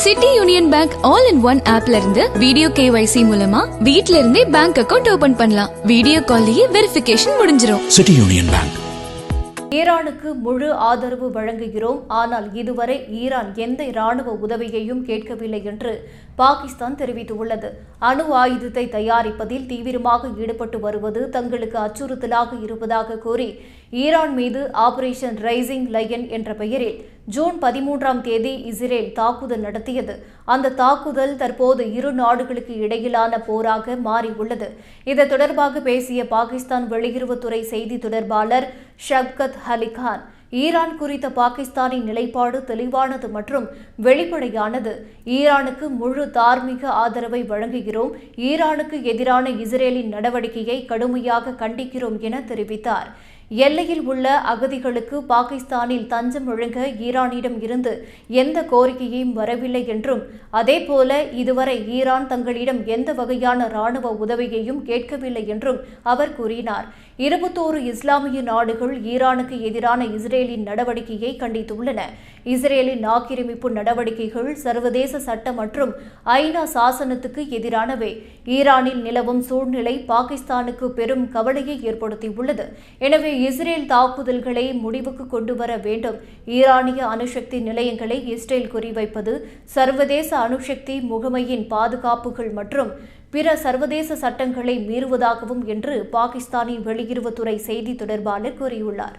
City union bank all in one ஆப்ல இருந்து video KYC மூலமா வீட்ல இருந்தே பேங்க் அக்கவுண்ட் ஓபன் பண்ணலாம். வீடியோ கால்லயே வெரிஃபிகேஷன் முடிஞ்சிரும். City union bank. ஈரானுக்கு முழு ஆதரவு வழங்குகிறோம், ஆனால் இதுவரை ஈரான் எந்த இராணுவ உதவியையும் கேட்கவில்லை என்று பாகிஸ்தான் தெரிவித்துள்ளது. அணு ஆயுதத்தை தயாரிப்பதில் தீவிரமாக ஈடுபட்டு வருவது தங்களுக்கு அச்சுறுத்தலாக இருப்பதாக கூறி ஈரான் மீது ஆபரேஷன் ரைசிங் லயன் என்ற பெயரில் ஜூன் 13ஆம் தேதி இஸ்ரேல் தாக்குதல் நடத்தியது. அந்த தாக்குதல் தற்போது இரு நாடுகளுக்கு இடையிலான போராக மாறியுள்ளது. இது தொடர்பாக பேசிய பாகிஸ்தான் வெளியுறவுத்துறை செய்தி தொடர்பாளர் ஷவ்கத் அலிகான், ஈரான் குறித்த பாகிஸ்தானின் நிலைப்பாடு தெளிவானது மற்றும் வெளிப்படையானது. ஈரானுக்கு முழு தார்மீக ஆதரவை வழங்குகிறோம். ஈரானுக்கு எதிரான இஸ்ரேலின் நடவடிக்கையை கடுமையாக கண்டிக்கிறோம் என தெரிவித்தார். எல்லையில் உள்ள அகதிகளுக்கு பாகிஸ்தானில் தஞ்சம் வழங்க ஈரானிடம் இருந்து எந்த கோரிக்கையும் வரவில்லை என்றும், அதேபோல இதுவரை ஈரான் தங்களிடம் எந்த வகையான இராணுவ உதவியையும் கேட்கவில்லை என்றும் அவர் கூறினார். 21 இஸ்லாமிய நாடுகள் ஈரானுக்கு எதிரான இஸ்ரேலின் நடவடிக்கையை கண்டித்துள்ளன. இஸ்ரேலின் ஆக்கிரமிப்பு நடவடிக்கைகள் சர்வதேச சட்டம் மற்றும் ஐநா சாசனத்துக்கு எதிரானவை. ஈரானில் நிலவும் சூழ்நிலை பாகிஸ்தானுக்கு பெரும் கவலையை ஏற்படுத்தியுள்ளது. எனவே இஸ்ரேல் தாக்குதல்களை முடிவுக்கு கொண்டு வர வேண்டும். ஈரானிய அணுசக்தி நிலையங்களை இஸ்ரேல் குறிவைப்பது சர்வதேச அணுசக்தி முகமையின் பாதுகாப்புகள் மற்றும் பிற சர்வதேச சட்டங்களை மீறுவதாகவும் என்று பாகிஸ்தானின் வெளியுறவுத்துறை செய்தி தொடர்பாளர் கூறியுள்ளார்.